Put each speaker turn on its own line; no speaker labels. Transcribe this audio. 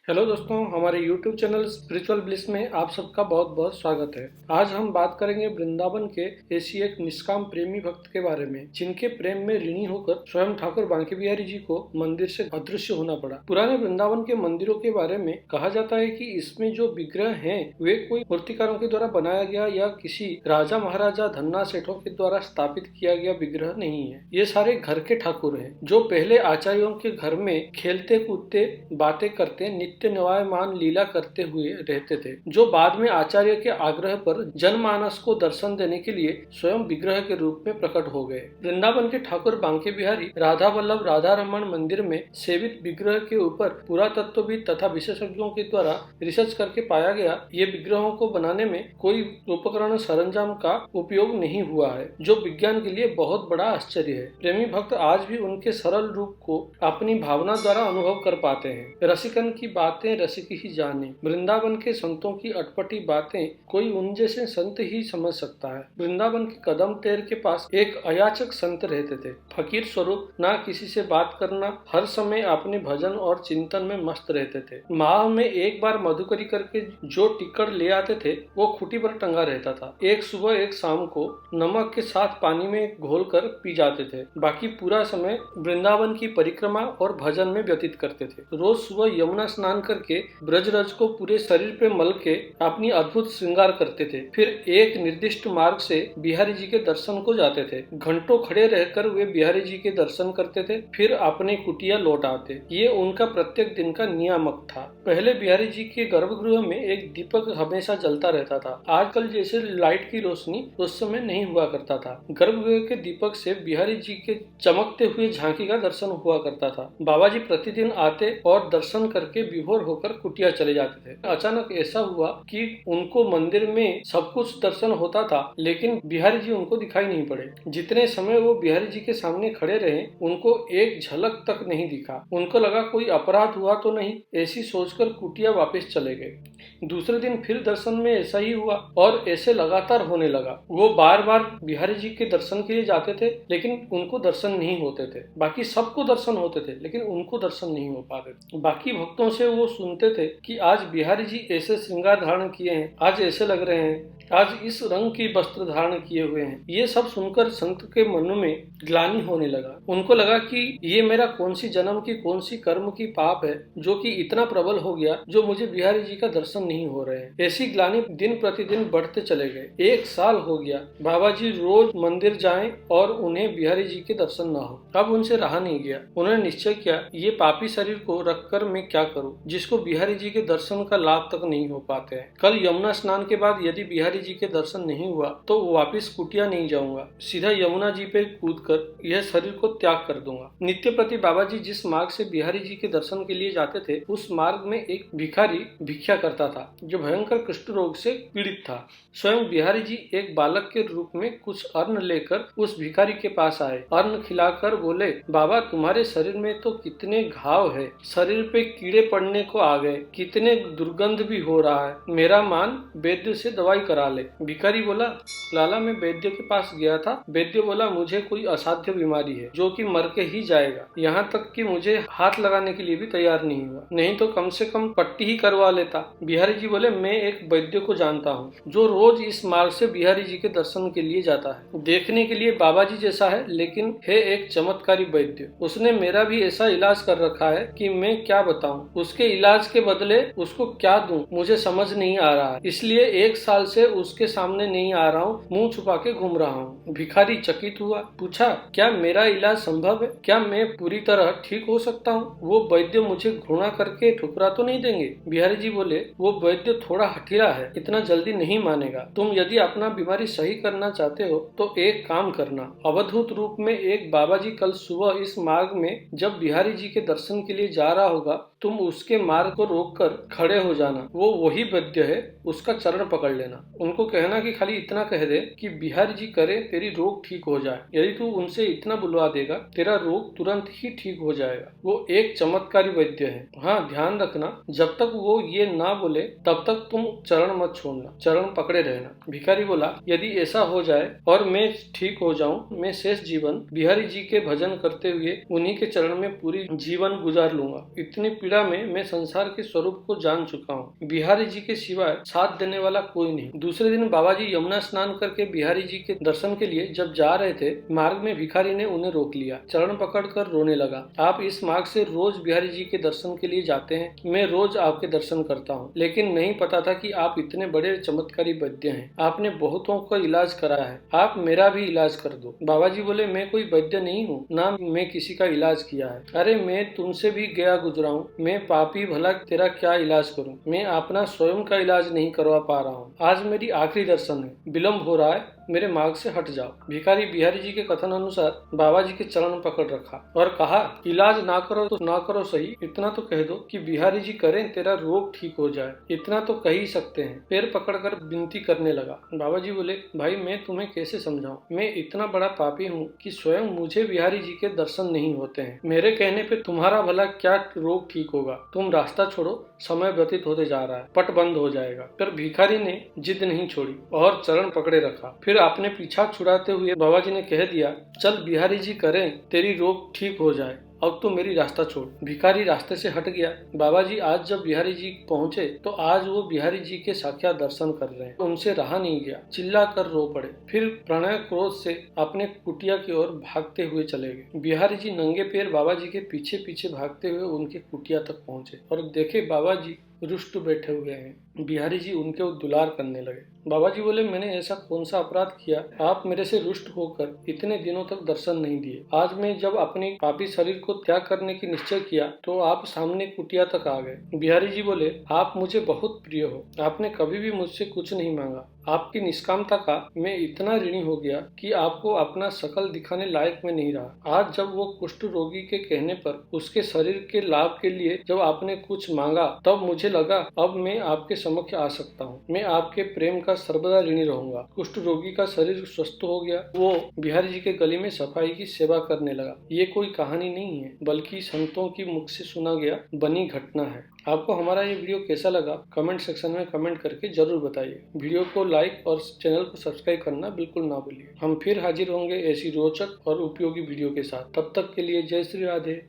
Hello दोस्तों, हमारे YouTube channel spiritual bliss में आप सबका बहुत बहुत स्वागत है। आज हम बात करेंगे वृंदावन के ऐसी एक निष्काम प्रेमी भक्त के बारे में, जिनके प्रेम में ऋणी होकर स्वयं ठाकुर बांके बिहारी जी को मंदिर से अदृश्य होना पड़ा। पुराने वृंदावन के मंदिरों के बारे में कहा जाता है कि इसमें जो विग्रह हैं वे कोई मूर्तिकारों के द्वारा बनाया गया या किसी राजा महाराजा धन्ना सेठों के द्वारा स्थापित किया गया विग्रह नहीं है। ये सारे घर के ठाकुर हैं, जो पहले आचार्यों के घर में खेलते कूदते बातें करते नित्य निवायमान लीला करते हुए रहते थे, जो बाद में आचार्य के आग्रह पर जनमानस को दर्शन देने के लिए स्वयं विग्रह के रूप में प्रकट हो गए। वृंदावन के ठाकुर बांके बिहारी राधा वल्लभ राधा रमन मंदिर में सेवित विग्रह के ऊपर पुरातत्वविद तथा विशेषज्ञों के द्वारा रिसर्च करके पाया गया ये विग्रहों को बनाने में कोई उपकरण सरंजाम का उपयोग नहीं हुआ है, जो विज्ञान के लिए बहुत बड़ा आश्चर्य है। प्रेमी भक्त आज भी उनके सरल रूप को अपनी भावना द्वारा अनुभव कर पाते हैं। रसिकन की बातें रसिक ही जाने। वृंदावन के संतों की अटपटी बातें कोई उन जैसे संत ही समझ सकता है। वृंदावन के कदम तेर के पास एक अयाचक संत रहते थे, फकीर स्वरूप, ना किसी से बात करना, हर समय अपने भजन और चिंतन में मस्त रहते थे। माह में एक बार मधुकरी करके जो टिक्कड़ ले आते थे वो खूटी पर टंगा रहता था। एक सुबह एक शाम को नमक के साथ पानी में घोल कर पी जाते थे। बाकी पूरा समय वृंदावन की परिक्रमा और भजन में व्यतीत करते थे। रोज सुबह यमुना स्नान करके ब्रजरज को पूरे शरीर पे मल के अपनी अद्भुत श्रृंगार करते थे। फिर एक निर्दिष्ट मार्ग से बिहारी जी के दर्शन को जाते थे। घंटों खड़े रहकर वे बिहारी जी के दर्शन करते थे, फिर अपने कुटिया लौट आते। ये उनका प्रत्येक दिन का नियामक था। पहले बिहारी जी के गर्भगृह में एक दीपक हमेशा जलता रहता था। आजकल जैसे लाइट की रोशनी उस समय नहीं हुआ करता था। गर्भगृह के दीपक से बिहारी जी के चमकते हुए झांकी का दर्शन हुआ करता था। बाबा जी प्रतिदिन आते और दर्शन करके विभोर होकर कुटिया चले जाते थे। अचानक ऐसा हुआ कि उनको मंदिर में सब कुछ दर्शन होता था, लेकिन बिहारी जी उनको दिखाई नहीं पड़े। जितने समय वो बिहारी जी के सामने खड़े रहे, उनको एक झलक तक नहीं दिखा। उनको लगा कोई अपराध हुआ तो नहीं, ऐसी सोचकर कुटिया वापस चले गए। दूसरे दिन फिर दर्शन में ऐसा ही हुआ और ऐसे लगातार होने लगा। वो बार बार बिहारी जी के दर्शन के लिए जाते थे, लेकिन उनको दर्शन नहीं होते थे। बाकी सबको दर्शन होते थे, लेकिन उनको दर्शन नहीं हो पाते। बाकी भक्तों से वो सुनते थे कि आज बिहारी जी ऐसे श्रृंगार धारण किए हैं, आज ऐसे लग रहे हैं, आज इस रंग की वस्त्र धारण किए हुए हैं। ये सब सुनकर संत के मन में ग्लानि होने लगा। उनको लगा कि ये मेरा कौन सी जन्म की कौन सी कर्म की पाप है, जो कि इतना प्रबल हो गया, जो मुझे बिहारी जी का दर्शन नहीं हो रहे हैं। ऐसी ग्लानि दिन प्रतिदिन बढ़ते चले गए। 1 साल हो गया, बाबा जी रोज मंदिर जाएं और उन्हें बिहारी जी के दर्शन न हो। अब उनसे रहा नहीं गया। उन्होंने निश्चय किया, ये पापी शरीर को रखकर मैं क्या करूं, जिसको बिहारी जी के दर्शन का लाभ तक नहीं हो पाते हैं। कल यमुना स्नान के बाद यदि बिहारी जी के दर्शन नहीं हुआ तो वापिस कुटिया नहीं जाऊंगा, सीधा यमुना जी पे कूदकर यह शरीर को त्याग कर दूंगा। नित्य प्रति बाबा जी जिस मार्ग से बिहारी जी के दर्शन के लिए जाते थे, उस मार्ग में एक भिखारी भिक्षा करता था, जो भयंकर कुष्ठ रोग से पीड़ित था। स्वयं बिहारी जी एक बालक के रूप में कुछ अन्न लेकर उस भिखारी के पास आए। अन्न खिलाकर बोले, बाबा तुम्हारे शरीर में तो कितने घाव है, शरीर पे कीड़े पड़ने को आ गए, कितने दुर्गंध भी हो रहा है, मेरा मान वैद्य से दवाई करा ले। भिखारी बोला, लाला मैं वैद्य के पास गया था। वैद्य बोला, मुझे कोई असाध्य बीमारी है, जो कि मर के ही जाएगा। यहाँ तक कि मुझे हाथ लगाने के लिए भी तैयार नहीं हुआ, नहीं तो कम से कम पट्टी ही करवा लेता। बिहारी जी बोले, मैं एक वैद्य को जानता हूँ, जो रोज इस मार्ग से बिहारी जी के दर्शन के लिए जाता है। देखने के लिए बाबा जी जैसा है, लेकिन है एक चमत्कारी वैद्य। उसने मेरा भी ऐसा इलाज कर रखा है कि मैं क्या बताऊं। उसके इलाज के बदले उसको क्या दूं, मुझे समझ नहीं आ रहा है। इसलिए 1 साल से उसके सामने नहीं आ रहा हूँ, मुंह छुपा के घूम रहा हूँ। भिखारी चकित हुआ, पूछा, क्या मेरा इलाज संभव है? क्या मैं पूरी तरह ठीक हो सकता हूँ? वो वैद्य मुझे घृणा करके ठुकरा तो नहीं देंगे? बिहारी जी बोले, वो वैद्य थोड़ा हठीला है, इतना जल्दी नहीं मानेगा। तुम यदि अपना बीमारी सही करना चाहते हो तो एक काम करना। अवधूत रूप में एक बाबा जी कल सुबह इस मार्ग में जब बिहारी जी के दर्शन के लिए जा रहा होगा, तुम उसके मार्ग को रोककर खड़े हो जाना। वो वही वैद्य है, उसका चरण पकड़ लेना। उनको कहना कि खाली इतना कह दे कि बिहारी जी करे तेरी रोग ठीक हो जाए। यदि तू उनसे इतना बुलवा देगा, तेरा रोग तुरंत ही ठीक हो जाएगा। वो एक चमत्कारी वैद्य है। हाँ, ध्यान रखना, जब तक वो ये ना बोले तब तक तुम चरण मत छोड़ना, चरण पकड़े रहना। भिखारी बोला, यदि ऐसा हो जाए और मैं ठीक हो जाऊं, मैं शेष जीवन बिहारी जी के भजन करते हुए उन्हीं के चरण में पूरी जीवन गुजार लूंगा। इतनी पीड़ा में मैं संसार के स्वरूप को जान चुका हूँ। बिहारी जी के सिवाय साथ देने वाला कोई नहीं। दूसरे दिन बाबा जी यमुना स्नान करके बिहारी जी के दर्शन के लिए जब जा रहे थे, मार्ग में भिखारी ने उन्हें रोक लिया। चरण पकड़कर रोने लगा। आप इस मार्ग से रोज बिहारी जी के दर्शन के लिए जाते हैं। मैं रोज आपके दर्शन करता हूँ, लेकिन नहीं पता था कि आप इतने बड़े चमत्कारी वैद्य हैं। आपने बहुतों का इलाज करा है, आप मेरा भी इलाज कर दो। बाबा जी बोले, मैं कोई वैद्य नहीं हूँ, ना मैं किसी का इलाज किया है। अरे मैं तुमसे भी गया गुजरा हूँ, मैं पापी भला तेरा क्या इलाज करूँ। मैं अपना स्वयं का इलाज नहीं करवा पा रहा हूँ। आज मेरी आखिरी दर्शन है, विलम्ब हो रहा है, मेरे मार्ग से हट जाओ। भिखारी बिहारी जी के कथन अनुसार बाबा जी के चरण पकड़ रखा और कहा, इलाज ना करो तो ना करो सही, इतना तो कह दो कि बिहारी जी करें, तेरा रोग ठीक हो जाए। इतना तो कह ही सकते हैं। पैर पकड़कर विनती करने लगा। बाबा जी बोले, भाई मैं तुम्हें कैसे समझाऊं। मैं इतना बड़ा पापी हूँ कि स्वयं मुझे बिहारी जी के दर्शन नहीं होते हैं। मेरे कहने पे तुम्हारा भला क्या रोग ठीक होगा। तुम रास्ता छोड़ो, समय व्यतीत होते जा रहा है, पट बंद हो जाएगा। पर भिखारी ने जिद नहीं छोड़ी और चरण पकड़े रखा। फिर आपने पीछा छुड़ाते हुए बाबा जी ने कह दिया, चल बिहारी जी करें, तेरी रोग ठीक हो जाए, अब तो मेरी रास्ता छोड़। भिखारी रास्ते से हट गया। बाबा जी आज जब बिहारी जी पहुंचे तो आज वो बिहारी जी के साक्षात दर्शन कर रहे हैं। उनसे रहा नहीं गया, चिल्ला कर रो पड़े। फिर प्रणय क्रोध से अपने कुटिया की ओर भागते हुए चले गए। बिहारी जी नंगे पैर बाबा जी के पीछे पीछे भागते हुए उनके कुटिया तक पहुंचे और देखे बाबा जी रुष्ट बैठे हुए हैं। बिहारी जी उनके दुलार करने लगे। बाबा जी बोले, मैंने ऐसा कौन सा अपराध किया, आप मेरे से रुष्ट होकर इतने दिनों तक दर्शन नहीं दिए। आज मैं जब अपने पापी शरीर को त्याग करने की निश्चय किया तो आप सामने कुटिया तक आ गए। बिहारी जी बोले, आप मुझे बहुत प्रिय हो, आपने कभी भी मुझसे कुछ नहीं मांगा। आपकी निष्कामता का मैं इतना ऋणी हो गया कि आपको अपना शकल दिखाने लायक में नहीं रहा। आज जब वो कुष्ठ रोगी के कहने पर उसके शरीर के लाभ के लिए जब आपने कुछ मांगा, तब मुझे लगा अब मैं आपके समक्ष आ सकता हूँ। मैं आपके प्रेम का सर्वदा ऋणी रहूंगा। कुष्ठ रोगी का शरीर स्वस्थ हो गया। वो बिहारी जी के गली में सफाई की सेवा करने लगा। ये कोई कहानी नहीं है, बल्कि संतों की मुख से सुना गया बनी घटना है। आपको हमारा ये वीडियो कैसा लगा, कमेंट सेक्शन में कमेंट करके जरूर बताइए। वीडियो को लाइक और चैनल को सब्सक्राइब करना बिल्कुल ना भूलिए। हम फिर हाजिर होंगे ऐसी रोचक और उपयोगी वीडियो के साथ। तब तक के लिए जय श्री राधे।